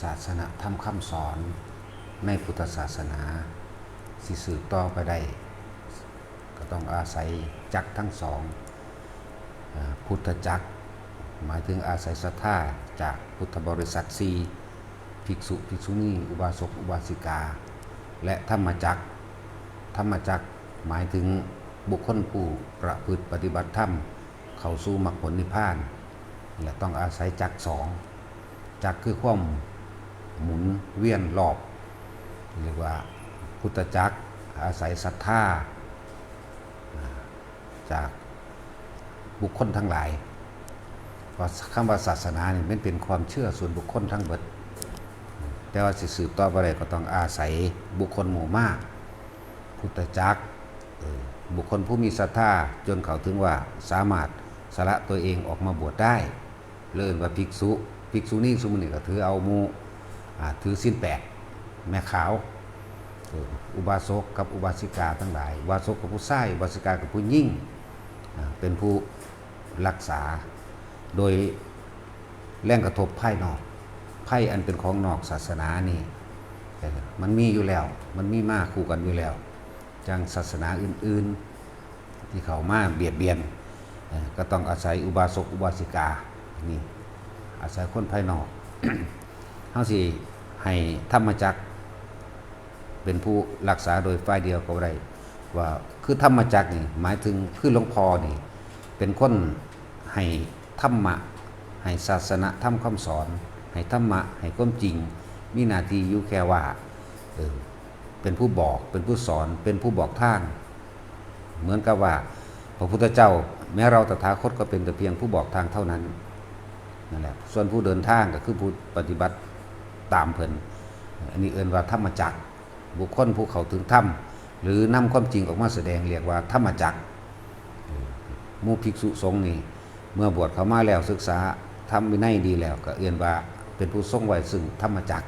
ศาสนาธรรมคำสอนในพุทธศาสนาสิสืบต่อไปได้ก็ต้องอาศัยจักทั้งสองพุทธจักหมายถึงอาศัยศรัทธาจากพุทธบริษัทสี่ภิกษุภิกษุณีอุบาสกอุบาสิกาและธรรมจักหมายถึงบุคคลผู้ประพฤติปฏิบัติธรรมเข้าสู่มรรคผลนิพพานและต้องอาศัยจักสองจักคือความหมุนเวียนรอบเรียกว่าพุทธจักอาศัยศรัทธาจากบุคคลทั้งหลายว่าคำว่าศาสนานี่มันเป็นความเชื่อส่วนบุคคลทั้งหมดแต่ว่าสิสืบต่อไปได้ก็ต้องอาศัยบุคคลหมู่มากพุทธจักบุคคลผู้มีศรัทธาจนเขาถึงว่าสามารถสละตัวเองออกมาบวชได้เรียกว่าภิกษุนี่สมุนิก็ถือเอาถือศีลแปดแม่ขาวอุบาสกกับอุบาสิกาทั้งหลายอุบาสกกับผู้ชายอุบาสิกากับผู้หญิงเป็นผู้รักษาโดยแรงกระทบภายนอกไพ่อันเป็นของนอกศาสนานี่มันมีอยู่แล้วมันมีมากคู่กันอยู่แล้วจังศาสนาอื่นๆที่เขามาเบียดเบียนก็ต้องอาศัยอุบาสกอุบาสิกานี่อาศัยคนภายนอก เฮาสิให้ธรรมจักรเป็นผู้รักษาโดยฝ่ายเดียวก็ได้ว่าคือธรรมจักรนี่หมายถึงคือหลวงพ่อนี่เป็นคนให้ธรรมะให้ศาสนาธรรมคำสอนให้ธรรมะให้ความจริงมีหน้าที่อยู่แค่ว่าเป็นผู้บอกเป็นผู้สอนเป็นผู้บอกทางเหมือนกับว่าพระพุทธเจ้าแม้เราตถาคตก็เป็นแต่เพียงผู้บอกทางเท่านั้นนั่นแหละส่วนผู้เดินทางก็คือผู้ปฏิบัติตามเพิ่นอันนี้เอิ้นว่าธรรมจักรบุคคลผู้เข้าถึงธรรมหรือนำความจริงออกมาแสดงเรียกว่าธรรมจักรหมู่ภิกษุสงฆ์นี่เมื่อบวชเข้ามาแล้วศึกษาธรรมวินัยดีแล้วก็เอิ้นว่าเป็นผู้ทรงไว้ซึ่งธรรมจักร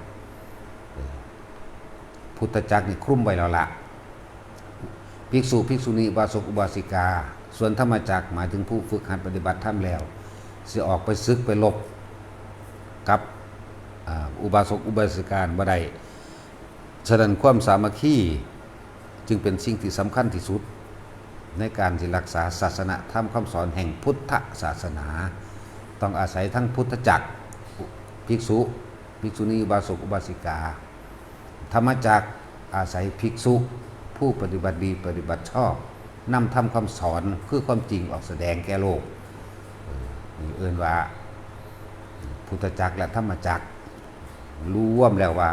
พุทธจักรนี่คลุมไว้แล้วละภิกษุภิกษุณีอุบาสกอุบาสิกาส่วนธรรมจักรหมายถึงผู้ฝึกหัดปฏิบัติธรรมแล้วสิออกไปศึกไปลบกับอุบาสกอุบาสิกาบ่ได้ฉะนั้นความสามัคคีจึงเป็นสิ่งที่สำคัญที่สุดในการที่รักษาศาสนาธรรมคำสอนแห่งพุทธศาสนาต้องอาศัยทั้งพุทธจักรภิกษุภิกษุณีอุบาสกอุบาสิกาธรรมจักรอาศัยภิกษุผู้ปฏิบัติดีปฏิบัติชอบนำธรรมคำสอนคือความจริงออกแสดงแก่โลกนี่เอิ้นว่าพุทธจักรและธรรมจักรรวมแล้วว่า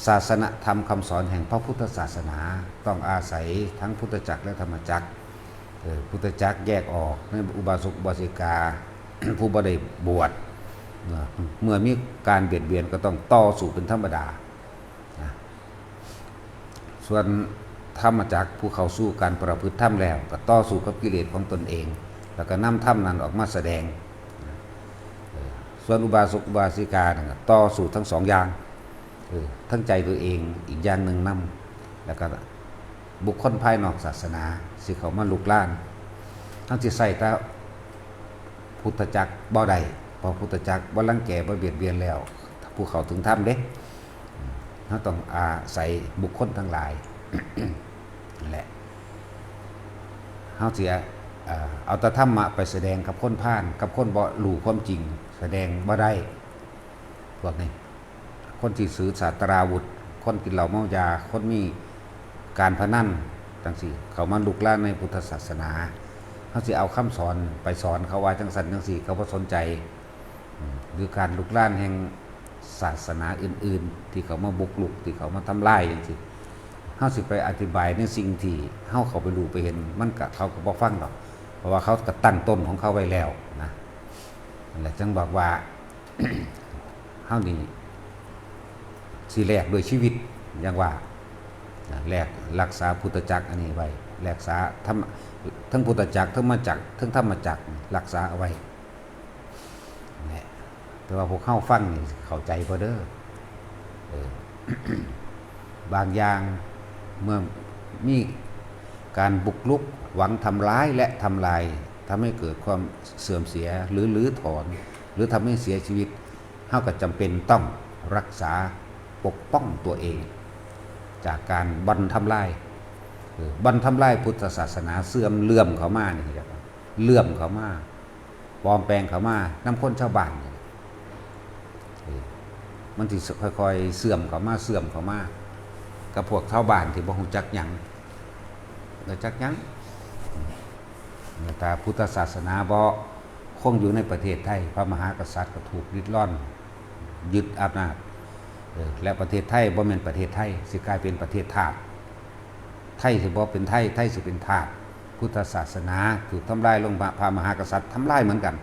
ศาสนธรรมคำสอนแห่งพระพุทธศาสนาต้องอาศัยทั้งพุทธจักรและธรรมจักรพุทธจักรแยกออกในอุบาสกอุบาสิกา ผู้บ่ได้บวชเมื่อมีการเบียดเบียนก็ต้องต่อสู้เป็นธรรมดาส่วนธรรมจักรผู้เข้าสู่การประพฤติธรรมแล้วก็ต่อสู้กับกิเลสของตนเองแล้วก็นำธรรมนั้นออกมาแสดงส่วนอุบาสกอุบาสิกาต่อสู้ทั้งสองอย่างทั้งใจตัวเองอีกอย่างหนึ่งนำแล้วก็บุคคลภายนอกศาสนาสิเขามาลุกล้านทั้งที่ใส่แต่พุทธจักรบ่ได้เพราะพุทธจักรบ่รังแกบ่เบียดเบียนแล้วผู้เขาถึงธรรมเด้เราต้องอาศัยบุคคลทั้งหลาย นั่นแหละเขาเสียเอาแต่ธรรมะไปแสดงกับคนผ่านกับคนบ่รู้ความจริงแสดงบ่ได้พวกนี้คนที่ซื้อศาสตราวุธคนกินเหล้าเมายาคนมีการพนันจังซี่เขามาลุกล้านในพุทธศาสนาเขาสิเอาคำสอนไปสอนเขาว่าจังสันจังซี่เขาบ่สนใจหรือการลุกล้านแห่งศาสนาอื่นๆที่เขามาบุกลุกที่เขามาทำลายจังซี่เฮาสิไปอธิบายในสิ่งที่เฮาเขาไปรู้ไปเห็นมันก็เขาก็บ่ฟังดอกเพราะว่าเขาก็ตั้งต้นของเขาไว้แล้วนะนั่นแหละจึงบอกว่า เฮานี่สิแลกด้วยชีวิตอย่างว่าแลกรักษาพุทธจักรอันนี้ไว้รักษาทั้งพุทธจักรทั้งธรรมจักรทั้งธรรมจักรรักษาเอาไว้นี่แต่ว่าพวกเข้าฟังนี่เข้าใจบ่เด้อ บางอย่างเมื่อมีการบุกรุกหวังทำร้ายและทำลายทำให้เกิดความเสื่อมเสียหรือถอนหรือทำให้เสียชีวิตเฮาก็จำเป็นต้อง รักษาปกป้องตัวเอง จากการบันทำลายบันทำลายพุทธศาสนาเสื่อมเลื่อมเขามานี่ครับเลื่อมเขามาปลอมแปลงเขามาน้ำคนชาวบ้านมันที่ค่อยๆเสื่อมเขามาเสื่อมเขามากับพวกชาวบ้านที่บ่ฮู้จักหยังบ่จักหยังแต่พุทธศาสนาบ่คงอยู่ในประเทศไทยพระมหากษัตริย์ก็ถูกริดร่อนยึดอำนาจและประเทศไทยบ่แม่นประเทศไทยสิกลายเป็นประเทศทาสไทยสิบ่เป็นไทยไทยสิเป็นทาสพุทธศาสนาถูกทำลายลงพระมหากษัตริย์ทำลายเหมือนกัน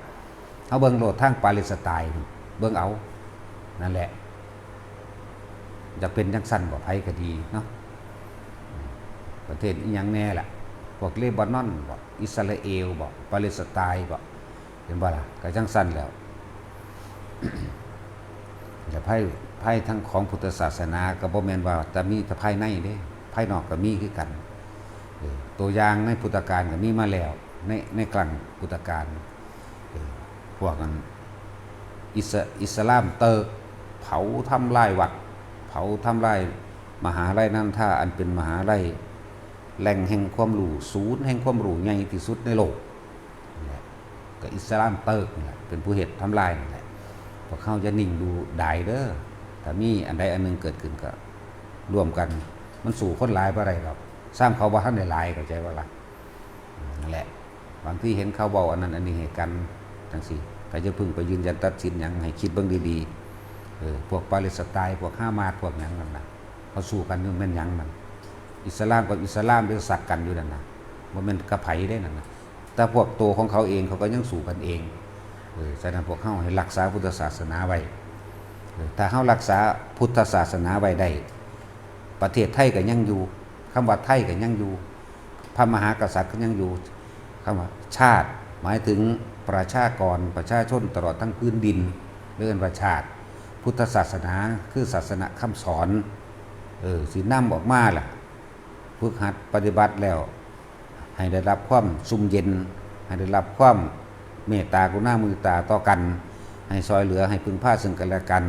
เฮาเบิ่งโลดทางปาเลสไตน์เบิ่งเอานั่นแหละจะเป็นจังซั่นบ่ไผก็ดีเนาะประเทศอีหยังแน่ล่ะพวกเลบานอนบ่อิสราเอลบ่ปาเลสไตน์บ่เห็นบ่ล่ะก็จังซั่นแล้ว แต่ไพ่ทั้งของพุทธศาสนาก็บ่แม่นว่าแต่มีแต่ภายในเด้ภายนอกก็มีคือกันตัวอย่างในพุทธกาลก็มีมาแล้วในกลางพุทธกาลพวกกันอิสลามเติกเผาทำลายวัดเผาทำลายมหาลัยนั้นถ้าอันเป็นมหาลัยแหล่งแห่งความรู้ศูนย์แห่งความรู้ใหญ่ที่สุดในโลกก็อิสลามเติกนี่แหละเป็นผู้เหตุทำลายนี่แหละพวกเขาจะนิ่งดูได้เด้อถ้ามีอันใดอันหนึงเกิดขึ้นก็ร่วมกันมันสู่คนหลายบ่ได้หรอกสร้างเขาบ่ทันได้หลายเข้าใจว่าล่ะนั่นแหละบางที่เห็นเขาเว้าอันนั้นอันนี้ให้กันจังซี่ก็จะพึ่งไปยืนยันตัดสินหยังให้คิดเบิ่งดีๆพวกปาเลสไตน์พวกฮามาสพวกหยังนั่นน่ะเขาสู้กันอยู่แม่นหยังมันอิสลามกับอิสลามเป็นสัตว์กันอยู่นั่นน่ะบ่แม่นกระไผได้นั่นน่ะแต่พวกตัวของเขาเองเขาก็ยังสู้กันเองฉะนั้นพวกเฮาให้รักษาพุทธศาสนาไว้ถ้าเฮารักษาพุทธศาสนาไว้ได้ประเทศไทยก็ยังอยู่คำว่าไทยก็ยังอยู่พระมหากษัตริย์ก็ยังอยู่คำว่าชาติหมายถึงประชากรประชาชนตลอดทั้งพื้นดินเรื่องว่าชาติพุทธศาสนาคือศาสนาคำสอนสินำออกมาล่ะฝึกหัดปฏิบัติแล้วให้ได้รับความซุ่มเย็นให้ได้รับความเมตตากรุณามุทิตาต่อกันให้ซอยเหลือให้พึ่งพาซึ่งกันและกัน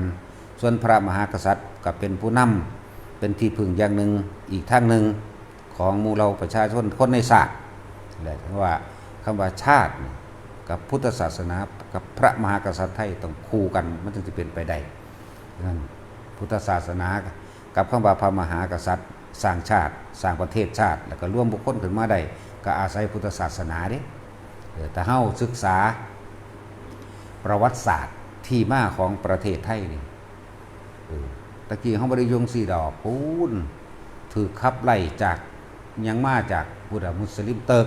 ส่วนพระมหากษัตริย์ก็เป็นผู้นำเป็นที่พึ่งอย่างหนึ่งอีกทางหนึ่งของหมู่เราประชาชนคนในศาสตร์แหละว่าคำว่าชาติกับพุทธศาสนากับพระมหากษัตริย์ไทยต้องคู่กันมันจึงจะเป็นไปได้นั่นพุทธศาสนากับคำว่าพระมหากษัตริย์สร้างชาติสร้างประเทศชาติแล้วก็ร่วมบุคคลขึ้นมาได้ก็อาศัยพุทธศาสนาเด้แต่เฮาศึกษาประวัติศาสตร์ที่มาของประเทศไทยนี่ตะกี้เฮาบ่ได้ยงสีดอกปูนถูกขับไล่จากยังมาจากพุทธมุสลิมเติก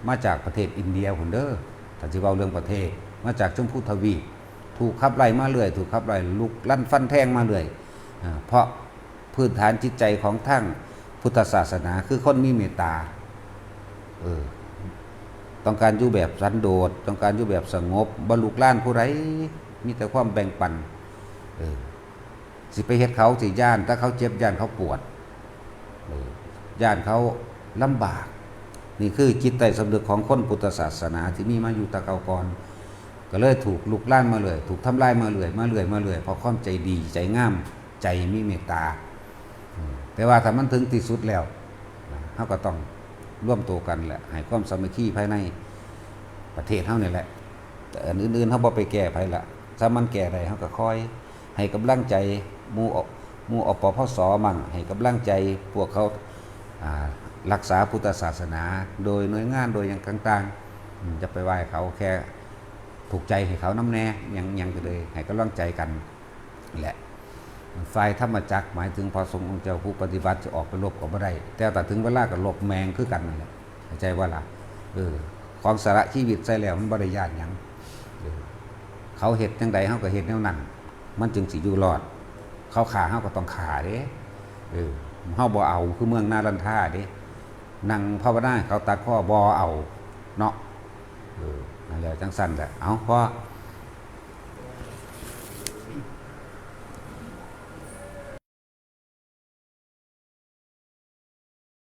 มาจากประเทศอินเดียพุ่นเด้อถ้าสิเว้าเรื่องประเทศมาจากชมพูทวีปถูกขับไล่มาเรื่อยถูกขับไล่ลุกลั่นฟันแทงมาเรื่อยเพราะพื้นฐานจิตใจของทั้งพุทธศาสนาคือคนมีเมตตาต้องการอยู่แบบสันโดษต้องการอยู่แบบสงบบรรลุล้านผู้ใดมีแต่ความแบ่งปันสิไปเฮ็ดเขาสิย่านถ้าเขาเจ็บย่านเขาปวดย่านเขาลำบากนี่คือจิตใต้สำนึกของคนพุทธศาสนาที่มีมาอยู่ตะเกาก่อนก็เลยถูกลุกล้านมาเลยถูกทำลายมาเลยเพราะความใจดีใจงามใจมีเมตตาแต่ว่าถ้ามันถึงที่สุดแล้วเขาก็ต้องร่วมตัวกันแหละให้ความสามัคคีภายในประเทศเฮานี่แหละแต่อันอื่นๆเขาบ่ไปแก้ไผละถ้ามันแก้ได้เขาก็คอยให้กำลังใจหมู่อปพสมั่งให้กำลังใจพวกเขารักษาพุทธศาสนาโดยหน่วยงานโดยอย่างต่างๆจะไปไหว้เขาแค่ถูกใจให้เขาน้ำแน่ยังก็เลยให้กำลังใจกันแหละฝ่ายธรรมจักรหมายถึงพระสงฆ์องค์เจ้าผู้ปฏิบัติจะออกไปลบก็บ่ได้แต่ถึงเวลาก็ลบแมงคือกันนั่นแหละเข้าใจว่าล่ะของสาระชีวิตใส่แล้วมันบ่ได้ญาติหยังเขาเฮ็ดจังใดเฮาก็เฮ็ดแนวนั้นมันจึงสิอยู่รอดเขาฆ่าเฮาก็ต้องฆ่าเด้เฮาบ่เอาคือเมืองนารันทาเด้นั่งภาวนาเขาตัดข้อบ่เอาเนาะนั่นแหละจังซั่นแหละเอาพอ